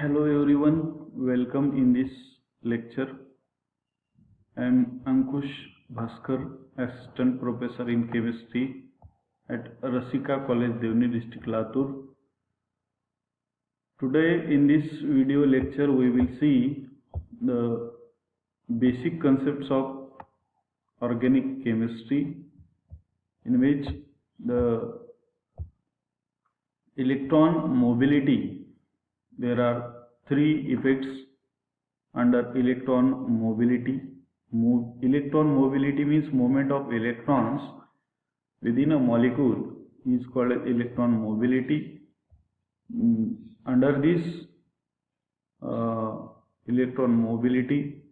Hello everyone, welcome in this lecture. I am Ankush Bhaskar, Assistant Professor in Chemistry at Rasika College, Devni District, Latur. Today in this video lecture we will see the basic concepts of organic chemistry, in which the electron mobility, there are three effects under electron mobility. Electron mobility means movement of electrons within a molecule is called as electron mobility. Under this electron mobility,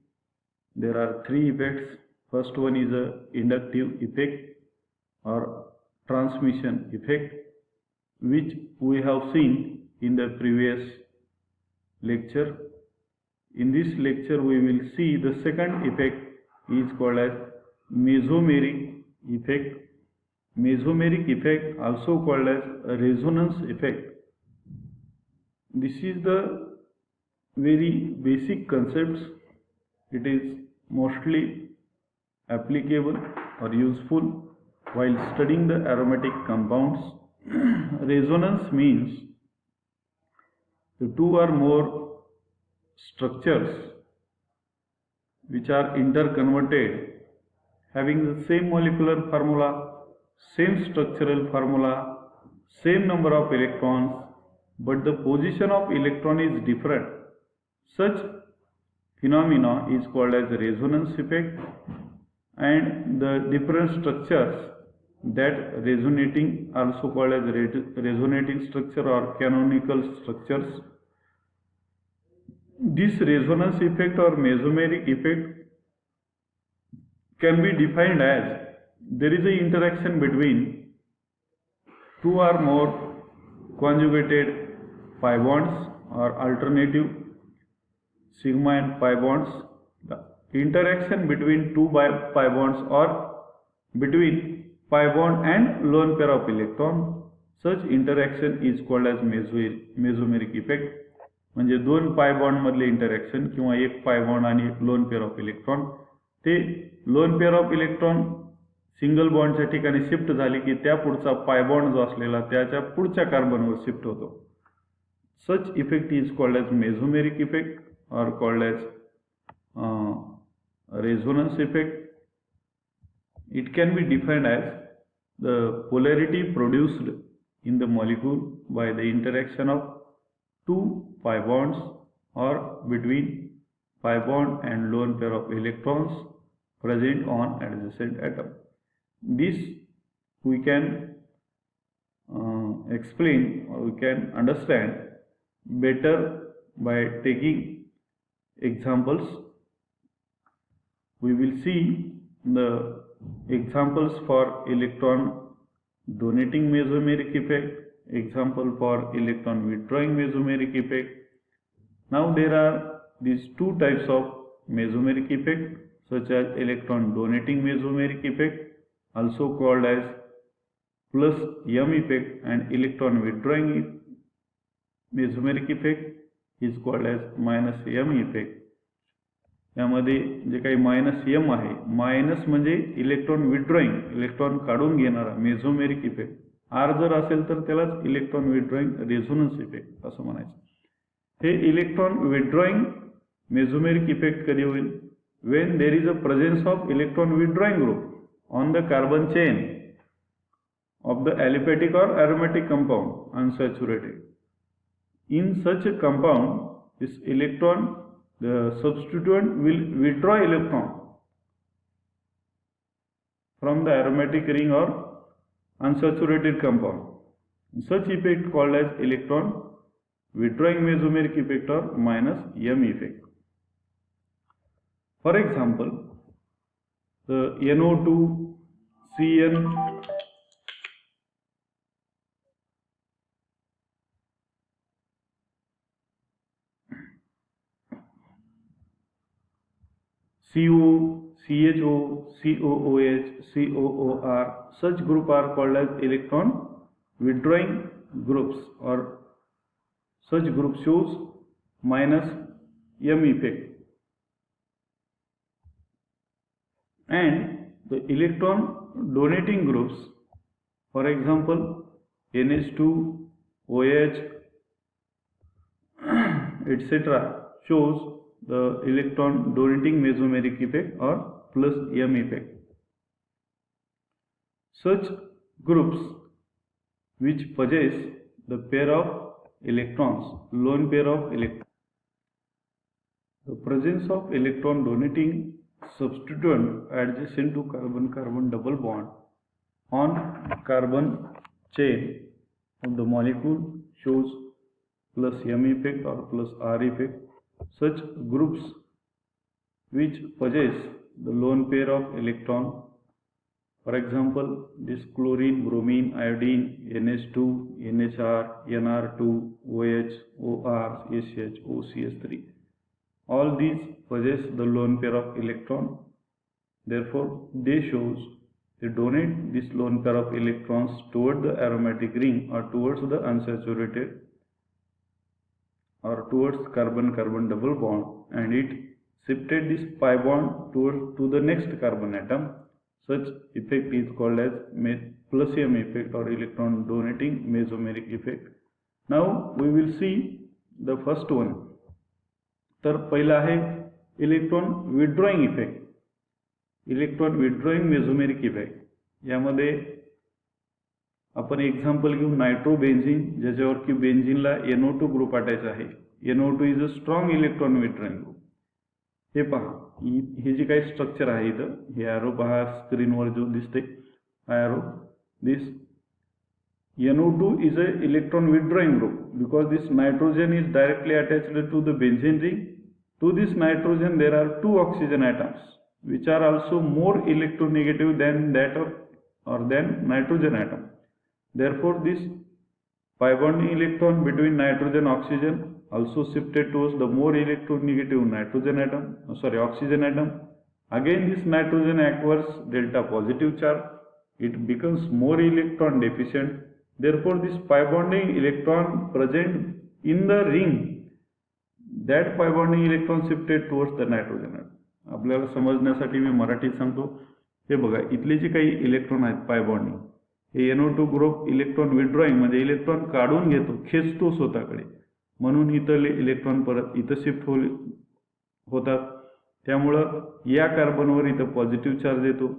there are three effects. First one is a inductive effect or transmission effect, which we have seen in the previous lecture. In this lecture we will see the second effect is called as mesomeric effect. Mesomeric effect, also called as resonance effect. This is the very basic concepts. It is mostly applicable or useful while studying the aromatic compounds. Resonance means the two or more structures which are interconverted having the same molecular formula, same structural formula, same number of electrons, but the position of electron is different. Such phenomena is called as resonance effect, and the different structures that resonating, also called as resonating structure or canonical structures. This resonance effect or mesomeric effect can be defined as there is an interaction between two or more conjugated pi bonds or alternative sigma and pi bonds. The interaction between two pi bonds or between pi bond and lone pair of electron, such interaction is called as mesomeric effect. म्हणजे दोन pi bond मधले interaction किंवा एक पाय bond आणि एक lone pair of electron, ते lone pair of electron single बॉन्डच्या ठिकाणी शिफ्ट झाली की त्या पुढचा पाय बॉन्ड जो असलेला त्याच्या पुढच्या कार्बनवर शिफ्ट होतो. Such effect is called as mesomeric effect और called as resonance effect. It can be defined as the polarity produced in the molecule by the interaction of two pi bonds or between pi bond and lone pair of electrons present on adjacent atom. This we can explain or we can understand better by taking examples. We will see the examples for electron donating mesomeric effect, example for electron withdrawing mesomeric effect. Now there are these two types of mesomeric effect, such as electron donating mesomeric effect, also called as plus M effect, and electron withdrawing mesomeric effect is called as minus M effect. यामध्ये जे काही minus M आहे, minus म्हणजे electron withdrawing, electron काढून घेणारा mesomeric effect. Are जर असेल तर त्यालाच इलेक्ट्रॉन विथड्रॉइंग रेझोनन्स इफेक्ट असं म्हणायचं. हे इलेक्ट्रॉन विथड्रॉइंग मेसोमेरिक इफेक्ट कधी होईल? When there is a presence of electron withdrawing group on the carbon chain of the aliphatic or aromatic compound unsaturated. In such a compound, this electron, the substituent will withdraw electron from the aromatic ring or unsaturated compound. Such effect called as electron withdrawing mesomeric effect or minus M effect. For example, the NO2 CN CO, CHO, COOH, COOR, such group are called as electron withdrawing groups, or such group shows minus M effect. And the electron donating groups, for example NH2, OH, etc., shows the electron donating mesomeric effect or plus M effect. Such groups which possess the pair of electrons, lone pair of electrons, the presence of electron donating substituent adjacent to carbon-carbon double bond on carbon chain of the molecule shows plus M effect or plus R effect. Such groups which possess the lone pair of electron, for example this chlorine, bromine, iodine, NH2, NHR, NR2, OH, OR, SH, OCS3, all these possess the lone pair of electron. Therefore they donate this lone pair of electrons toward the aromatic ring or towards the unsaturated or towards carbon-carbon double bond, and it shifted this pi bond to the next carbon atom. Such effect is called as plus M effect or electron donating mesomeric effect. Now we will see the first one. तर पहिला आहे electron withdrawing effect, electron withdrawing mesomeric effect. यामध्ये आपण example घेऊ nitrobenzene, ज्याच्यावर की बेन्झिनला NO2 group attach आहे. NO2 is a strong electron withdrawing group. हे पहा, हे जे काही स्ट्रक्चर आहे इथं, हे ॲरो पहा स्क्रीनवर जो दिसते arrow, this NO2 is a electron withdrawing group because this nitrogen is directly attached to the benzene ring. To this nitrogen there are two oxygen atoms which are also more electronegative than that of or than nitrogen atom. Therefore this pi bonding electron between nitrogen oxygen also shifted towards the more electronegative nitrogen atom, oxygen atom. Again this nitrogen acquires delta positive charge, it becomes more electron deficient. Therefore this pi bonding electron present in the ring, that pi bonding electron shifted towards the nitrogen atom. आपल्याला समजण्यासाठी मी मराठीत सांगतो. हे बघा, इथले जे काही electron आहेत पाय bonding, हे NO2 group electron withdrawing म्हणजे electron काढून घेतो, खेचतो स्वतःकडे, म्हणून इथले इलेक्ट्रॉन परत इथं शिफ्ट होतात. त्यामुळं या कार्बनवर इथं पॉझिटिव्ह चार्ज येतो,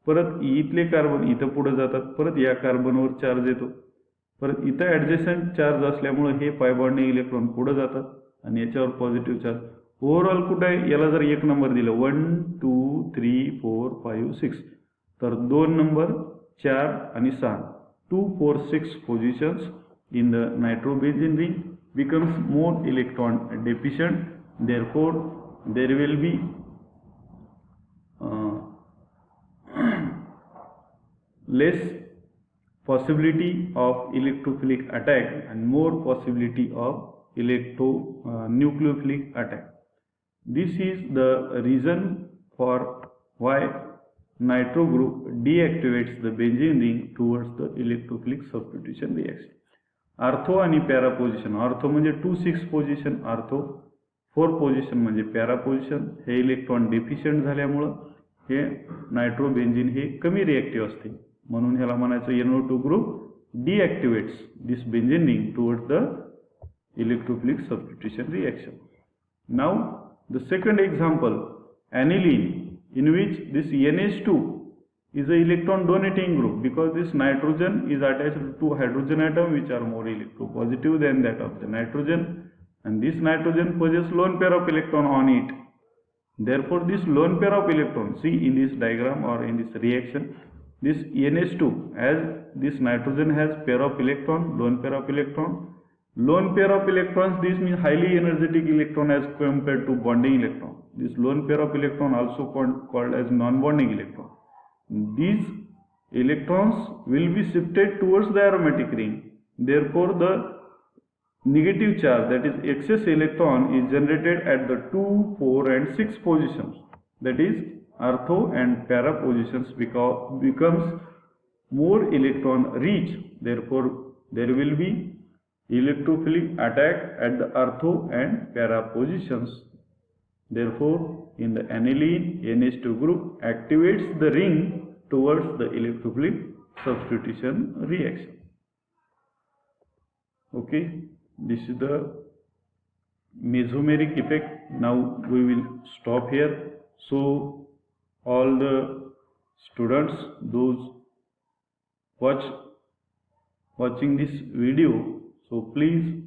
परत इथले कार्बन इथं पुढे जातात, परत या कार्बनवर चार्ज येतो, परत इथं ॲडजस्टंट चार्ज असल्यामुळे हे पाय बॉन्डिंग इलेक्ट्रॉन पुढे जातात आणि याच्यावर पॉझिटिव्ह चार्ज. ओव्हरऑल कुठं आहे, याला जर एक नंबर दिलं 1 2 3 4 5 6, तर 2 नंबर 4 आणि 6 2 4 6 positions in the nitrobenzene ring becomes more electron deficient. Therefore there will be less possibility of electrophilic attack and more possibility of nucleophilic attack. This is the reason for why nitro group deactivates the benzene ring towards the electrophilic substitution reaction. Ortho आणि para position, ortho म्हणजे 2,6 position, ortho 4 position म्हणजे para position. हे electron deficient झाल्यामुळं हे nitrobenzene हे कमी reactive असते, म्हणून ह्याला म्हणायचं NO2 group deactivates this benzene ring towards the electrophilic substitution reaction. Now the second example, aniline, in which this NH2 is a electron donating group because this nitrogen is attached to hydrogen atom which are more electropositive than that of the nitrogen, and this nitrogen possesses lone pair of electron on it. Therefore this lone pair of electron, see in this diagram or in this reaction, this NH2, as this nitrogen has pair of electron, lone pair of electron, lone pair of electrons, this means highly energetic electron as compared to bonding electron. This lone pair of electron also called as non-bonding electron. These electrons will be shifted towards the aromatic ring. Therefore the negative charge, that is excess electron, is generated at the 2, 4 and 6 positions, that is ortho and para positions becomes more electron rich. Therefore there will be electrophilic attack at the ortho and para positions. Therefore, in the aniline, NH2 group activates the ring towards the electrophilic substitution reaction. Okay, this is the mesomeric effect. Now we will stop here. So all the students, those watching this video, so please,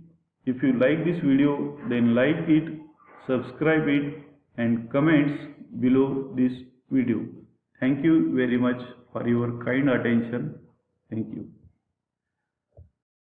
if you like this video, then like it, subscribe it, and comments below this video. Thank you very much for your kind attention. Thank you.